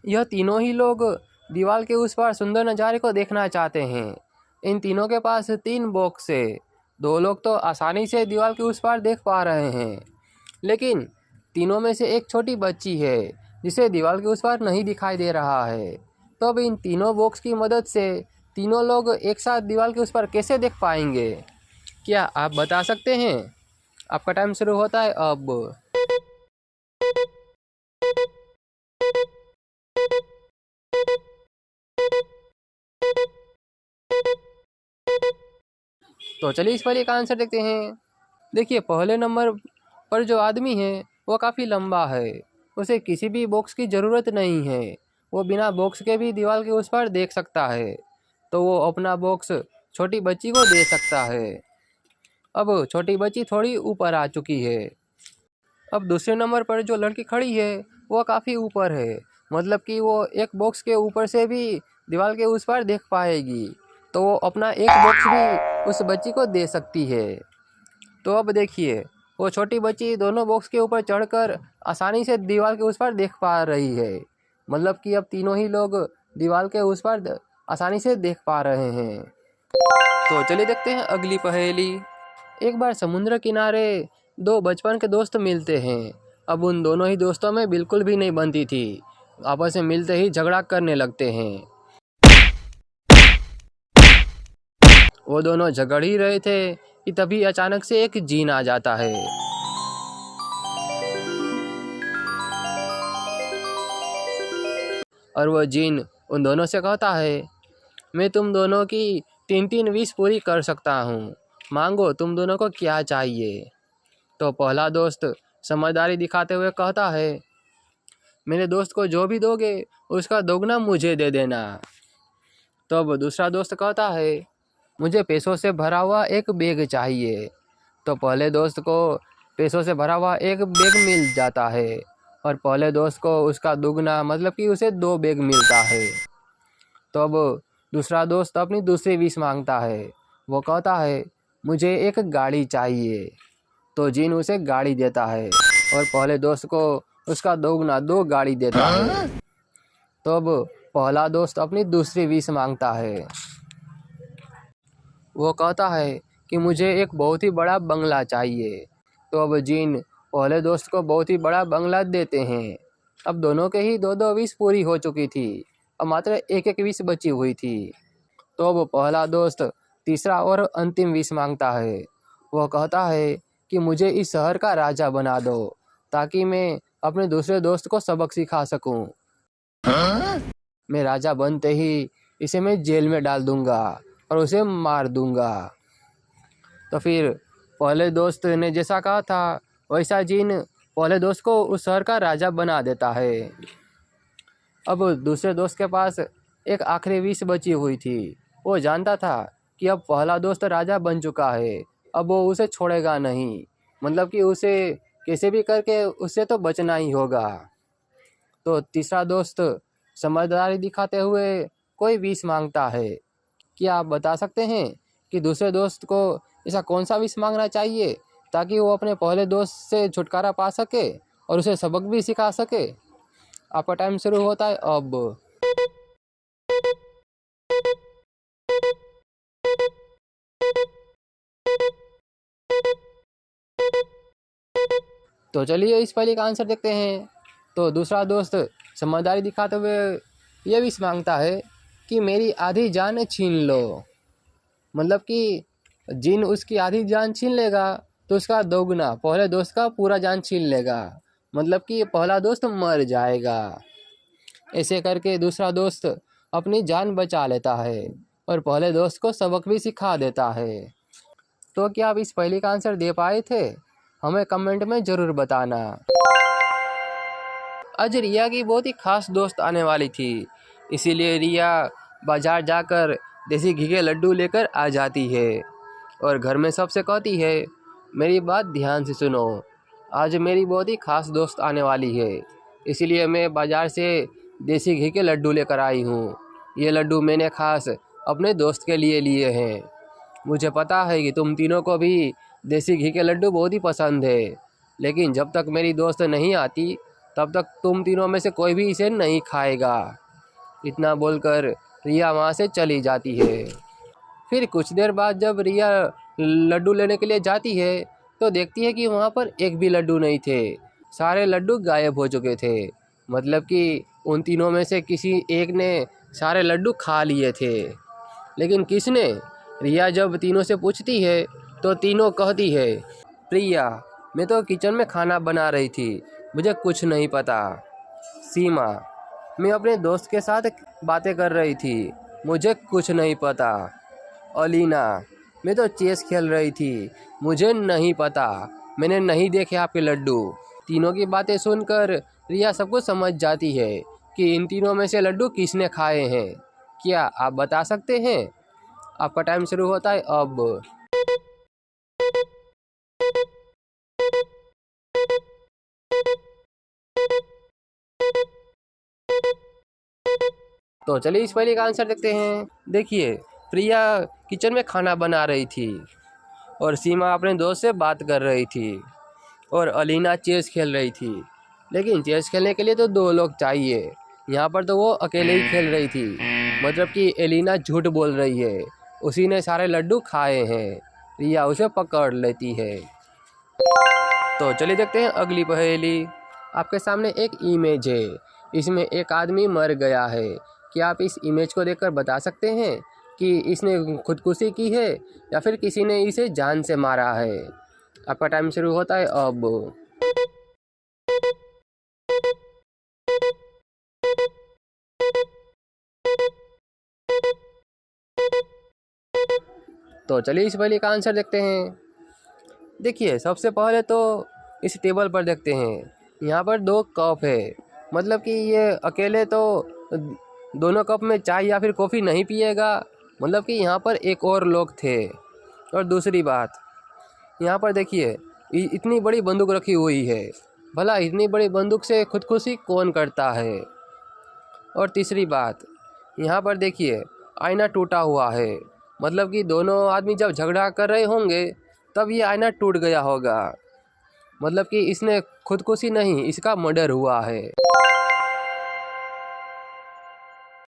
यह तीनों ही लोग दीवार के उस पार सुंदर नज़ारे को देखना चाहते हैं। इन तीनों के पास 3 बॉक्स है। 2 लोग तो आसानी से दीवार के उस पार देख पा रहे हैं, लेकिन तीनों में से एक छोटी बच्ची है जिसे दीवार के उस पार नहीं दिखाई दे रहा है। तो अब इन तीनों बॉक्स की मदद से तीनों लोग एक साथ दीवार के उस पार कैसे देख पाएंगे? क्या आप बता सकते हैं? आपका टाइम शुरू होता है अब। तो चलिए इस वाले का आंसर देखते हैं। देखिए, पहले नंबर पर जो आदमी है वो काफ़ी लंबा है। उसे किसी भी बॉक्स की ज़रूरत नहीं है। वो बिना बॉक्स के भी दीवार के उस पार देख सकता है। तो वो अपना बॉक्स छोटी बच्ची को दे सकता है। अब छोटी बच्ची थोड़ी ऊपर आ चुकी है। अब दूसरे नंबर पर जो लड़की खड़ी है वो काफ़ी ऊपर है, मतलब कि वो एक बॉक्स के ऊपर से भी दीवार के उस पार देख पाएगी। तो वो अपना एक बॉक्स भी उस बच्ची को दे सकती है। तो अब देखिए, वो छोटी बच्ची दोनों बॉक्स के ऊपर चढ़कर आसानी से दीवार के उस पार देख पा रही है। मतलब कि अब तीनों ही लोग दीवार के उस पार आसानी से देख पा रहे हैं। तो चलिए देखते हैं अगली पहेली। एक बार समुद्र किनारे 2 बचपन के दोस्त मिलते हैं। अब उन दोनों ही दोस्तों में बिल्कुल भी नहीं बनती थी। आपस में मिलते ही झगड़ा करने लगते हैं। वो दोनों झगड़ ही रहे थे कि तभी अचानक से एक जीन आ जाता है। और वो जीन उन दोनों से कहता है, मैं तुम दोनों की 3-3 विश पूरी कर सकता हूँ। मांगो, तुम दोनों को क्या चाहिए? तो पहला दोस्त समझदारी दिखाते हुए कहता है, मेरे दोस्त को जो भी दोगे उसका दोगुना मुझे दे देना। तो अब दूसरा दोस्त कहता है, मुझे पैसों से भरा हुआ एक बैग चाहिए। तो पहले दोस्त को पैसों से भरा हुआ एक बैग मिल जाता है और पहले दोस्त को उसका दुगना, मतलब कि उसे 2 बैग मिलता है। तो अब दूसरा दोस्त अपनी दूसरी विश मांगता है। वो कहता है, मुझे एक गाड़ी चाहिए। तो जिन उसे गाड़ी देता है और पहले दोस्त को उसका दोगुना 2 गाड़ी देता है। तो अब पहला दोस्त अपनी दूसरी विश मांगता है। वो कहता है कि मुझे एक बहुत ही बड़ा बंगला चाहिए। तो अब जिन पहले दोस्त को बहुत ही बड़ा बंगला देते हैं। अब दोनों के ही 2-2 विश पूरी हो चुकी थी। अब मात्र एक विश बची हुई थी। तो अब पहला दोस्त तीसरा और अंतिम विश मांगता है। वो कहता है कि मुझे इस शहर का राजा बना दो ताकि मैं अपने दूसरे दोस्त को सबक सिखा सकूं। मैं राजा बनते ही इसे मैं जेल में डाल दूंगा और उसे मार दूंगा। तो फिर पहले दोस्त ने जैसा कहा था वैसा जिन पहले दोस्त को उस शहर का राजा बना देता है। अब दूसरे दोस्त के पास एक आखिरी विश बची हुई थी। वो जानता था कि अब पहला दोस्त राजा बन चुका है, अब वो उसे छोड़ेगा नहीं। मतलब कि उसे कैसे भी करके उससे तो बचना ही होगा। तो तीसरा दोस्त समझदारी दिखाते हुए कोई विश मांगता है। क्या आप बता सकते हैं कि दूसरे दोस्त को ऐसा कौन सा विश मांगना चाहिए ताकि वो अपने पहले दोस्त से छुटकारा पा सके और उसे सबक भी सिखा सके? आपका टाइम शुरू होता है अब। तो चलिए इस पहले का आंसर देखते हैं। तो दूसरा दोस्त समझदारी दिखाते हुए ये विश मांगता है कि मेरी आधी जान छीन लो। मतलब कि जिन उसकी आधी जान छीन लेगा तो उसका दोगुना पहले दोस्त का पूरा जान छीन लेगा। मतलब कि पहला दोस्त मर जाएगा। ऐसे करके दूसरा दोस्त अपनी जान बचा लेता है और पहले दोस्त को सबक भी सिखा देता है। तो क्या आप इस पहले का आंसर दे पाए थे? हमें कमेंट में ज़रूर बताना। आज रिया की बहुत ही खास दोस्त आने वाली थी, इसीलिए रिया बाजार जाकर देसी घी के लड्डू लेकर आ जाती है और घर में सबसे कहती है, मेरी बात ध्यान से सुनो, आज मेरी बहुत ही खास दोस्त आने वाली है, इसीलिए मैं बाजार से देसी घी के लड्डू लेकर आई हूँ। ये लड्डू मैंने खास अपने दोस्त के लिए लिए हैं। मुझे पता है कि तुम तीनों को भी देसी घी के लड्डू बहुत ही पसंद है, लेकिन जब तक मेरी दोस्त नहीं आती तब तक तुम तीनों में से कोई भी इसे नहीं खाएगा। इतना बोलकर रिया वहाँ से चली जाती है। फिर कुछ देर बाद जब रिया लड्डू लेने के लिए जाती है तो देखती है कि वहाँ पर एक भी लड्डू नहीं थे। सारे लड्डू गायब हो चुके थे। मतलब कि उन तीनों में से किसी एक ने सारे लड्डू खा लिए थे। लेकिन किसने? रिया जब तीनों से पूछती है तो तीनों कहती है, प्रिया, मैं तो किचन में खाना बना रही थी, मुझे कुछ नहीं पता। सीमा, मैं अपने दोस्त के साथ बातें कर रही थी, मुझे कुछ नहीं पता। अलीना, मैं तो चेस खेल रही थी, मुझे नहीं पता, मैंने नहीं देखे आपके लड्डू। तीनों की बातें सुनकर रिया सब कुछ समझ जाती है कि इन तीनों में से लड्डू किसने खाए हैं। क्या आप बता सकते हैं? आपका टाइम शुरू होता है अब। तो चलिए इस पहले का आंसर देखते हैं। देखिए, प्रिया किचन में खाना बना रही थी और सीमा अपने दोस्त से बात कर रही थी और अलीना चेस खेल रही थी। लेकिन चेस खेलने के लिए तो दो लोग चाहिए, यहाँ पर तो वो अकेले ही खेल रही थी। मतलब कि एलिना झूठ बोल रही है, उसी ने सारे लड्डू खाए हैं। रिया उसे पकड़ लेती है। तो चलिए देखते हैं अगली पहेली। आपके सामने एक इमेज है, इसमें एक आदमी मर गया है। क्या आप इस इमेज को देखकर बता सकते हैं कि इसने खुदकुशी की है या फिर किसी ने इसे जान से मारा है? आपका टाइम शुरू होता है अब। तो चलिए इस पहेली का आंसर देखते हैं। देखिए, सबसे पहले तो इस टेबल पर देखते हैं, यहाँ पर दो कप है। मतलब कि ये अकेले तो दोनों कप में चाय या फिर कॉफ़ी नहीं पिएगा। मतलब कि यहाँ पर एक और लोग थे। और दूसरी बात, यहाँ पर देखिए, इतनी बड़ी बंदूक रखी हुई है। भला इतनी बड़ी बंदूक से खुदकुशी कौन करता है? और तीसरी बात, यहाँ पर देखिए, आईना टूटा हुआ है। मतलब कि दोनों आदमी जब झगड़ा कर रहे होंगे तब ये आईना टूट गया होगा। मतलब कि इसने खुदकुशी नहीं, इसका मर्डर हुआ है।